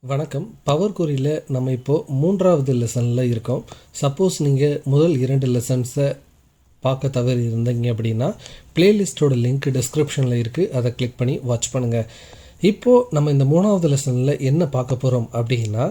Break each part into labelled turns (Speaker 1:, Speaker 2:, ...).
Speaker 1: வணக்கம். பவர் கொரியில் நம்ம இப்போது 3வது லெசனில் இருக்கோம். சப்போஸ் நீங்கள் முதல் 2 லெசன்ஸை பார்க்க தவறி இருந்தீங்க அப்படின்னா பிளேலிஸ்ட்டோட லிங்க் டிஸ்கிரிப்ஷனில் இருக்குது, அதை கிளிக் பண்ணி வாட்ச் பண்ணுங்கள். இப்போது நம்ம இந்த 3வது லெசனில் என்ன பார்க்க போகிறோம் அப்படின்னா,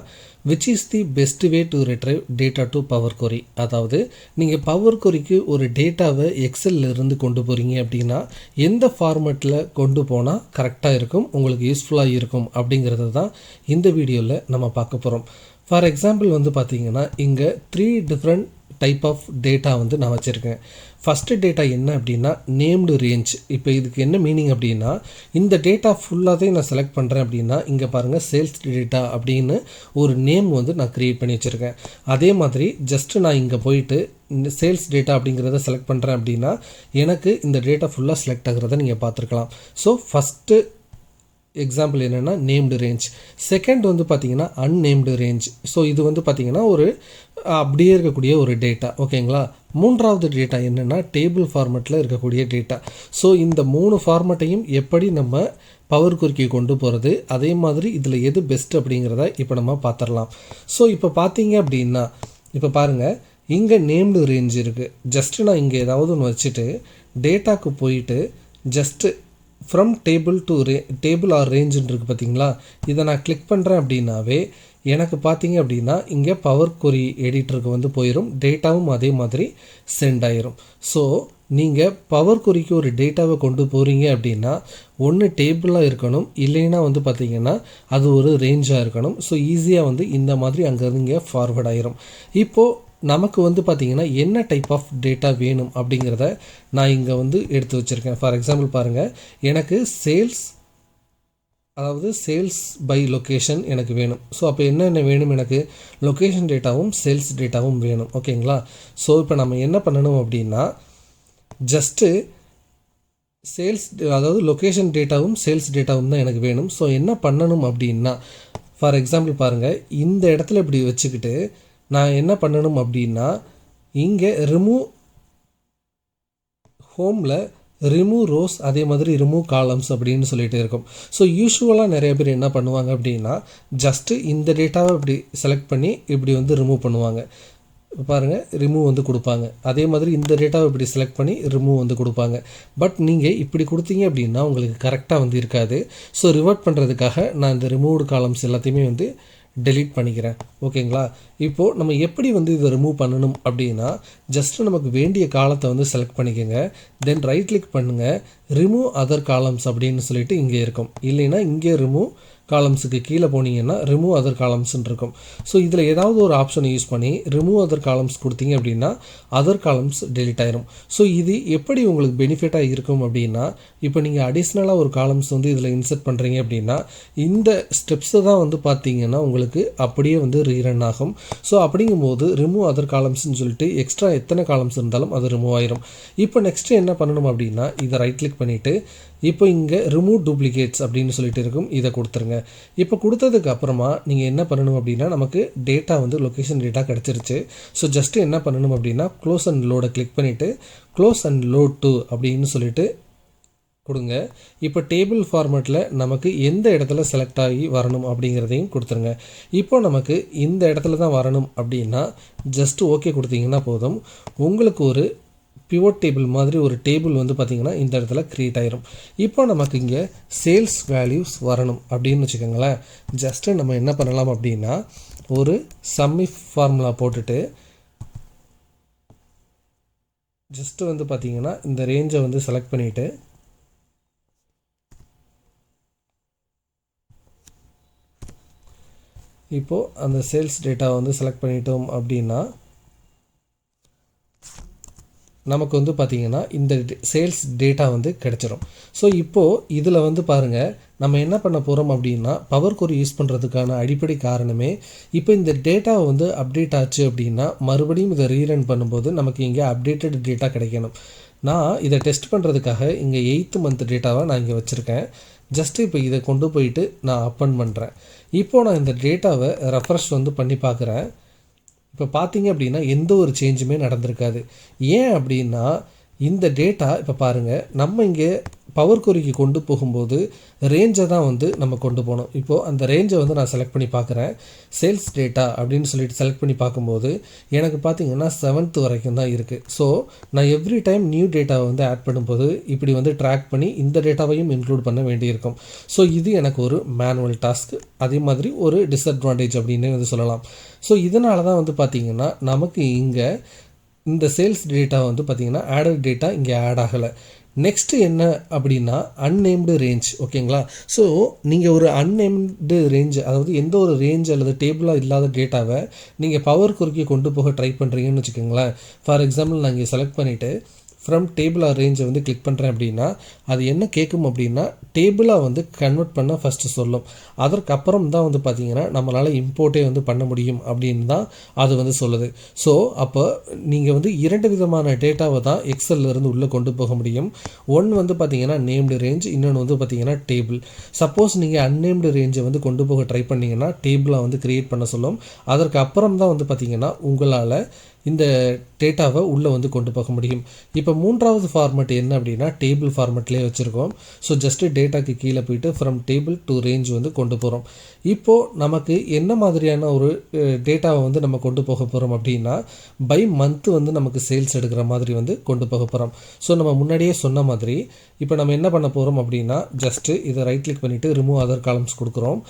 Speaker 1: which is the best way to retrieve data to power query. அதாவது நீங்கள் பவர் கொரிக்கு ஒரு டேட்டாவை எக்ஸல்லிருந்து கொண்டு போகிறீங்க அப்படின்னா எந்த ஃபார்மேட்டில் கொண்டு போனால் கரெக்டாக இருக்கும், உங்களுக்கு யூஸ்ஃபுல்லாக இருக்கும் அப்படிங்கிறது தான் இந்த வீடியோவில் நம்ம பார்க்க போகிறோம். ஃபார் எக்ஸாம்பிள் பார்த்தீங்கன்னா இங்கே 3 டிஃப்ரெண்ட் டைப் ஆஃப் டேட்டா நான் வச்சுருக்கேன். ஃபஸ்ட்டு டேட்டா என்ன அப்படின்னா நேம்டு ரேஞ்ச். இப்போ இதுக்கு என்ன மீனிங் அப்படின்னா, இந்த டேட்டா ஃபுல்லாகவே நான் செலக்ட் பண்ணுறேன் அப்படின்னா இங்கே பாருங்கள் சேல்ஸ் டேட்டா அப்படின்னு ஒரு நேம் நான் க்ரியேட் பண்ணி வச்சுருக்கேன். அதே மாதிரி ஜஸ்ட்டு நான் இங்கே போயிட்டு இந்த சேல்ஸ் டேட்டா அப்படிங்கிறத செலக்ட் பண்ணுறேன் அப்படின்னா எனக்கு இந்த டேட்டா ஃபுல்லாக செலக்ட் ஆகிறத நீங்கள் பார்த்துருக்கலாம். ஸோ ஃபஸ்ட்டு எக்ஸாம்பிள் என்னென்னா நேம்டு ரேஞ்ச். செகண்ட் பார்த்தீங்கன்னா அன்னேம்டு ரேஞ்ச். ஸோ இது பார்த்தீங்கன்னா ஒரு அப்படியே இருக்கக்கூடிய ஒரு டேட்டா, ஓகேங்களா. 3வது டேட்டா என்னென்னா டேபிள் ஃபார்மேட்டில் இருக்கக்கூடிய டேட்டா. ஸோ இந்த 3 ஃபார்மேட்டையும் எப்படி நம்ம பவர் கொரிக்கு கொண்டு போகிறது, அதே மாதிரி இதில் எது பெஸ்ட் அப்படிங்கிறத இப்போ நம்ம பார்த்துடலாம். ஸோ இப்போ பார்த்தீங்க அப்படின்னா இப்போ பாருங்கள் இங்கே நேம்டு ரேஞ்ச் இருக்குது. ஜஸ்ட்டு நான் இங்கே ஏதாவது ஒன்று வச்சுட்டு டேட்டாவுக்கு போயிட்டு just from table to table or ரேஞ்சுன்னு இருக்குது பார்த்தீங்களா, இதை நான் கிளிக் பண்ணுறேன் அப்படின்னாவே எனக்கு பார்த்தீங்க அப்படின்னா இங்கே பவர் கொரி எடிட்டருக்கு போயிடும், டேட்டாவும் அதே மாதிரி சென்ட் ஆயிரும். ஸோ நீங்கள் பவர் கொரிக்கு ஒரு டேட்டாவை கொண்டு போகிறீங்க அப்படின்னா ஒன்று டேபிளாக இருக்கணும், இல்லைன்னா பார்த்தீங்கன்னா அது ஒரு ரேஞ்சாக இருக்கணும். ஸோ ஈஸியாக இந்த மாதிரி அங்கேருந்து இங்கே ஃபார்வர்ட் ஆயிரும். இப்போது நமக்கு பார்த்தீங்கன்னா என்ன டைப் ஆஃப் டேட்டா வேணும் அப்படிங்கிறத நான் இங்கே எடுத்து வச்சுருக்கேன். ஃபார் எக்ஸாம்பிள் பாருங்கள், எனக்கு சேல்ஸ் பை லொக்கேஷன் எனக்கு வேணும். ஸோ அப்போ என்னென்ன வேணும், எனக்கு லொக்கேஷன் டேட்டாவும் சேல்ஸ் டேட்டாவும் வேணும், ஓகேங்களா. ஸோ இப்போ நம்ம என்ன பண்ணணும் அப்படின்னா ஜஸ்ட்டு லொக்கேஷன் டேட்டாவும் சேல்ஸ் டேட்டாவும் தான் எனக்கு வேணும். ஸோ என்ன பண்ணணும் அப்படின்னா, ஃபார் எக்ஸாம்பிள் பாருங்கள், இந்த இடத்துல இப்படி வச்சுக்கிட்டு நான் என்ன பண்ணணும் அப்படின்னா இங்கே ஹோமில் ரிமூவ் ரோஸ், அதே மாதிரி ரிமூவ் காலம்ஸ் அப்படின்னு சொல்லிட்டு இருக்கும். ஸோ யூஸ்வலாக நிறைய பேர் என்ன பண்ணுவாங்க அப்படின்னா ஜஸ்ட்டு இந்த டேட்டாவை இப்படி செலக்ட் பண்ணி இப்படி ரிமூவ் பண்ணுவாங்க. பாருங்கள் ரிமூவ் கொடுப்பாங்க. அதே மாதிரி இந்த டேட்டாவை இப்படி செலக்ட் பண்ணி ரிமூவ் கொடுப்பாங்க. பட் நீங்கள் இப்படி கொடுத்தீங்க அப்படின்னா உங்களுக்கு கரெக்டாக இருக்காது. ஸோ ரிவர்ட் பண்ணுறதுக்காக நான் இந்த ரிமூவ்டு காலம்ஸ் எல்லாத்தையுமே டெலீட் பண்ணிக்கிறேன், ஓகேங்களா. இப்போது நம்ம எப்படி இதை ரிமூவ் பண்ணணும் அப்படின்னா ஜஸ்ட்டு நமக்கு வேண்டிய காலத்தை செலக்ட் பண்ணிக்கோங்க. தென் ரைட் கிளிக் பண்ணுங்கள், ரிமூவ் அதர் காலம்ஸ் அப்படின்னு சொல்லிட்டு இங்கே இருக்கும். இல்லைன்னா இங்கே ரிமூவ் காலம்ஸுக்கு கீழே போனீங்கன்னா ரிமூவ் அதர் காலம்ஸ்ன்னு இருக்கும். ஸோ இதில் ஏதாவது ஒரு ஆப்ஷனை யூஸ் பண்ணி ரிமூவ் அதர் காலம்ஸ் கொடுத்தீங்க அப்படின்னா அதர் காலம்ஸ் டெலிட் ஆயிரும். ஸோ இது எப்படி உங்களுக்கு பெனிஃபிட்டாக இருக்கும் அப்படின்னா, இப்போ நீங்கள் அடிஷ்னலாக ஒரு காலம்ஸ் இதில் இன்சர்ட் பண்ணுறீங்க அப்படின்னா இந்த ஸ்டெப்ஸை தான் பார்த்தீங்கன்னா உங்களுக்கு அப்படியே ரீரன் ஆகும். ஸோ அப்படிங்கும்போது ரிமூவ் அதர் காலம்ஸ்ன்னு சொல்லிட்டு எக்ஸ்ட்ரா எத்தனை காலம்ஸ் இருந்தாலும் அது ரிமூவ் ஆயிரும். இப்போ நெக்ஸ்ட்டு என்ன பண்ணணும் அப்படின்னா இதை ரைட் கிளிக் பண்ணிவிட்டு இப்போ இங்கே ரிமூவ் டூப்ளிகேட்ஸ் அப்படின்னு சொல்லிட்டு இருக்கும், இதை கொடுத்துருங்க. இப்போ கொடுத்ததுக்கு அப்புறமா நீங்கள் என்ன பண்ணணும் அப்படின்னா நமக்கு டேட்டா லொக்கேஷன் டேட்டா கிடச்சிருச்சு. ஸோ ஜஸ்ட்டு என்ன பண்ணணும் அப்படின்னா க்ளோஸ் அண்ட் லோடை கிளிக் பண்ணிவிட்டு க்ளோஸ் அண்ட் லோட் டு அப்படின்னு சொல்லிட்டு கொடுங்க. இப்போ டேபிள் ஃபார்மேட்டில் நமக்கு எந்த இடத்துல செலக்ட் ஆகி வரணும் அப்படிங்கிறதையும் கொடுத்துருங்க. இப்போ நமக்கு இந்த இடத்துல தான் வரணும் அப்படின்னா ஜஸ்ட்டு ஓகே கொடுத்தீங்கன்னா போதும், உங்களுக்கு ஒரு பிவோட் டேபிள் மாதிரி ஒரு டேபிள் பார்த்திங்கன்னா இந்த இடத்துல க்ரியேட் ஆயிரும். இப்போ நமக்கு இங்கே சேல்ஸ் வேல்யூஸ் வரணும் அப்படின்னு வச்சுக்கோங்களேன். ஜஸ்ட்டு நம்ம என்ன பண்ணலாம் அப்படின்னா ஒரு சம்மிஃப் ஃபார்முலா போட்டுட்டு ஜஸ்ட்டு பார்த்திங்கன்னா இந்த ரேஞ்சை செலக்ட் பண்ணிவிட்டு இப்போது அந்த சேல்ஸ் டேட்டாவை செலக்ட் பண்ணிட்டோம் அப்படின்னா நமக்கு பார்த்திங்கன்னா இந்த சேல்ஸ் டேட்டா கிடச்சிரும். ஸோ இப்போது இதில் பாருங்கள் நம்ம என்ன பண்ண போகிறோம் அப்படின்னா பவர் கொரி யூஸ் பண்ணுறதுக்கான அடிப்படை காரணமே இப்போ இந்த டேட்டாவை அப்டேட் ஆச்சு அப்படின்னா மறுபடியும் இதை ரீரன் பண்ணும்போது நமக்கு இங்கே அப்டேட்டட் டேட்டா கிடைக்கணும். நான் இதை டெஸ்ட் பண்ணுறதுக்காக இங்கே 8th மந்த் டேட்டாவை நான் இங்கே வச்சுருக்கேன். ஜஸ்ட்டு இப்போ இதை கொண்டு போயிட்டு நான் அப்பன் பண்ணுறேன். இப்போது நான் இந்த டேட்டாவை ரெஃப்ரெஷ் பண்ணி பார்க்குறேன். இப்போ பார்த்தீங்க அப்படின்னா எந்த ஒரு சேஞ்சுமே நடந்திருக்காது. ஏன் அப்படின்னா இந்த டேட்டா இப்போ பாருங்கள் நம்ம இங்கே பவர் கொரிக்கு கொண்டு போகும்போது ரேஞ்சை தான் வந்து நம்ம கொண்டு போகணும். இப்போது அந்த ரேஞ்சை வந்து நான் செலக்ட் பண்ணி பார்க்குறேன். சேல்ஸ் டேட்டா அப்படின்னு சொல்லிட்டு செலக்ட் பண்ணி பார்க்கும்போது எனக்கு பார்த்திங்கன்னா 7th வரைக்கும் தான் இருக்குது. ஸோ நான் எவ்ரி டைம் நியூ டேட்டாவை வந்து ஆட் பண்ணும்போது இப்படி வந்து ட்ராக் பண்ணி இந்த டேட்டாவையும் இன்க்ளூட் பண்ண வேண்டியிருக்கும். ஸோ இது எனக்கு ஒரு மேனுவல் டாஸ்க், அதே மாதிரி ஒரு டிஸ்அட்வான்டேஜ் அப்படின்னு வந்து சொல்லலாம். ஸோ இதனால தான் வந்து பார்த்திங்கன்னா நமக்கு இங்கே இந்த சேல்ஸ் டேட்டா வந்து பார்த்திங்கன்னா ஆடட் டேட்டா இங்கே ஆட் ஆகலை. நெக்ஸ்ட்டு என்ன அப்படின்னா அன்னேம்டு ரேஞ்ச். ஓகேங்களா? ஸோ நீங்கள் ஒரு அன்னேம்டு ரேஞ்ச், அதாவது எந்த ஒரு ரேஞ்ச் அல்லது டேபிளாக இல்லாத டேட்டாவை நீங்கள் பவர் கொரிக்கு கொண்டு போக ட்ரை பண்ணுறீங்கன்னு வச்சுக்கோங்களேன். ஃபார் எக்ஸாம்பிள் நான் இங்கே செலக்ட் பண்ணிவிட்டு ஃப்ரம் டேபிள் ஆர் ரேஞ்சை வந்து கிளிக் பண்ணுறேன் அப்படின்னா அது என்ன கேட்கும் அப்படின்னா டேபிளாக வந்து கன்வெர்ட் பண்ண ஃபஸ்ட்டு சொல்லும். அதற்கப்புறம் தான் வந்து பார்த்திங்கன்னா நம்மளால் இம்போர்ட்டே வந்து பண்ண முடியும் அப்படின்னு தான் அது வந்து சொல்லுது. ஸோ அப்போ நீங்கள் வந்து 2 விதமான டேட்டாவை தான் எக்ஸல்லேருந்து உள்ளே கொண்டு போக முடியும். ஒன்று வந்து பார்த்திங்கன்னா நேம்டு ரேஞ்ச், இன்னொன்று வந்து பார்த்திங்கன்னா டேபிள். சப்போஸ் நீங்கள் அன்னேம்டு ரேஞ்சை வந்து கொண்டு போக ட்ரை பண்ணிங்கன்னா டேபிளாக வந்து க்ரியேட் பண்ண சொல்லும். அதற்கு அப்புறம் தான் வந்து பார்த்திங்கன்னா உங்களால் இந்த டேட்டாவை உள்ளே வந்து கொண்டு போக முடியும். இப்போ 3வது ஃபார்மேட் என்ன அப்படின்னா டேபிள் ஃபார்மேட்லேயே வச்சுருக்கோம். ஸோ ஜஸ்ட்டு டேட்டாக்கு கீழே போயிட்டு ஃப்ரம் டேபிள் டு ரேஞ்ச் வந்து கொண்டு போகிறோம். இப்போது நமக்கு என்ன மாதிரியான ஒரு டேட்டாவை வந்து நம்ம கொண்டு போக போகிறோம் அப்படின்னா பை மந்த்து வந்து நமக்கு சேல்ஸ் எடுக்கிற மாதிரி வந்து கொண்டு போக போகிறோம். ஸோ நம்ம முன்னாடியே சொன்ன மாதிரி இப்போ நம்ம என்ன பண்ண போகிறோம் அப்படின்னா ஜஸ்ட்டு இதை ரைட் கிளிக் பண்ணிவிட்டு ரிமூவ் அதர் காலம்ஸ் கொடுக்குறோம்.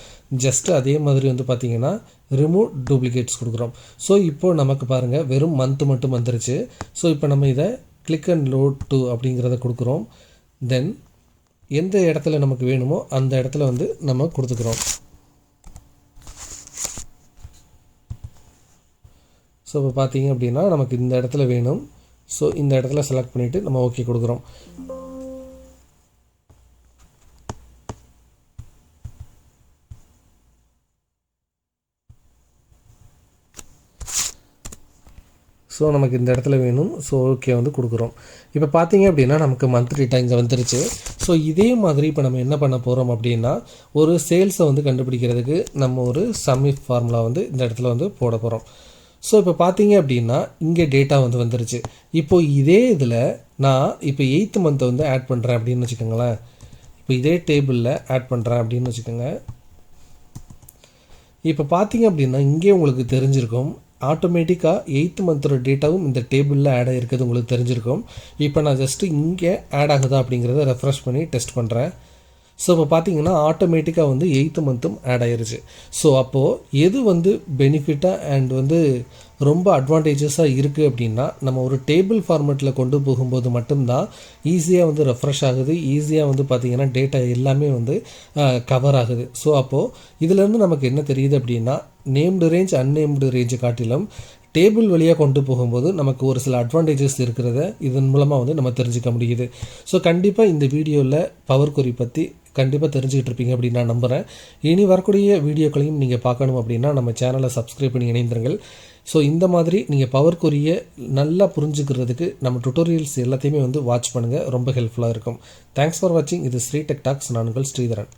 Speaker 1: ஜஸ்ட்டு அதே மாதிரி வந்து பார்த்திங்கன்னா ரிமூவ் டூப்ளிகேட்ஸ் கொடுக்குறோம். ஸோ இப்போது நமக்கு பாருங்கள் வெறும் மந்த்து மட்டும் வந்துருச்சு. ஸோ இப்போ நம்ம இதை கிளிக் அண்ட் லோட் டு அப்படிங்கிறத கொடுக்குறோம். தென் எந்த இடத்துல நமக்கு வேணுமோ அந்த இடத்துல வந்து நம்ம கொடுத்துக்கிறோம். ஸோ இப்போ பார்த்தீங்க அப்படின்னா நமக்கு இந்த இடத்துல வேணும். ஸோ இந்த இடத்துல செலக்ட் பண்ணிவிட்டு நம்ம ஓகே கொடுக்குறோம். ஸோ நமக்கு இந்த இடத்துல வேணும். ஸோ ஓகே வந்து கொடுக்குறோம். இப்போ பார்த்தீங்க அப்படின்னா நமக்கு மந்த் டேட்டா இங்கே வந்துருச்சு. ஸோ இதே மாதிரி இப்போ நம்ம என்ன பண்ண போகிறோம் அப்படின்னா ஒரு சேல்ஸை வந்து கண்டுபிடிக்கிறதுக்கு நம்ம ஒரு சம்இஃப் ஃபார்முலா வந்து இந்த இடத்துல வந்து போட போகிறோம். ஸோ இப்போ பார்த்தீங்க அப்படின்னா இங்கே டேட்டா வந்து வந்துருச்சு. இப்போது இதே இதில் நான் இப்போ 8th மந்த்தை வந்து ஆட் பண்ணுறேன் அப்படின்னு வச்சுக்கோங்களேன். இப்போ இதே டேபிளில் ஆட் பண்ணுறேன் அப்படின்னு வச்சுக்கோங்க. இப்போ பார்த்தீங்க அப்படின்னா இங்கே உங்களுக்கு தெரிஞ்சிருக்கும் ஆட்டோமேட்டிக்காக 8th மந்தோட டேட்டாவும் இந்த டேபிளில் ஆட் ஆகிருக்கிறது உங்களுக்கு தெரிஞ்சிருக்கும். இப்போ நான் ஜஸ்ட்டு இங்கே ஆட் ஆகுதா அப்படிங்கிறத ரெஃப்ரெஷ் பண்ணி டெஸ்ட் பண்ணுறேன். ஸோ இப்போ பார்த்தீங்கன்னா ஆட்டோமேட்டிக்காக வந்து 8th மந்த்தும் ஆட் ஆகிருச்சு. ஸோ அப்போது எது வந்து பெனிஃபிட்டாக அண்ட் வந்து ரொம்ப அட்வான்டேஜஸாக இருக்குது அப்படின்னா நம்ம ஒரு டேபிள் ஃபார்மேட்டில் கொண்டு போகும்போது மட்டும்தான் ஈஸியாக வந்து ரெஃப்ரெஷ் ஆகுது, ஈஸியாக வந்து பார்த்திங்கன்னா டேட்டா எல்லாமே வந்து கவர் ஆகுது. ஸோ அப்போது இதிலேருந்து நமக்கு என்ன தெரியுது அப்படின்னா நேம்டு ரேஞ்ச் அன்னேம்டு ரேஞ்சை காட்டிலும் டேபிள் வழியாக கொண்டு போகும்போது நமக்கு ஒரு சில அட்வான்டேஜஸ் இருக்கிறத இதன் மூலமாக வந்து நம்ம தெரிஞ்சுக்க முடியுது. ஸோ கண்டிப்பாக இந்த வீடியோவில் பவர் கொரி பற்றி கண்டிப்பாக தெரிஞ்சுக்கிட்டு இருப்பீங்க அப்படின்னு நான் நம்புகிறேன். இனி வரக்கூடிய வீடியோக்களையும் நீங்கள் பார்க்கணும் அப்படின்னா நம்ம சேனலை சப்ஸ்கிரைப் பண்ணி இணைந்திருங்கள். ஸோ இந்த மாதிரி நீங்கள் பவர் கொரியை நல்லா புரிஞ்சுக்கிறதுக்கு நம்ம டுட்டோரியல்ஸ் எல்லாத்தையுமே வந்து வாட்ச் பண்ணுங்கள், ரொம்ப ஹெல்ப்ஃபுல்லாக இருக்கும். தேங்க்ஸ் ஃபார் வாட்சிங். இது ஸ்ரீ டெக் டாக்ஸ். நான் உங்கள் ஸ்ரீதரன்.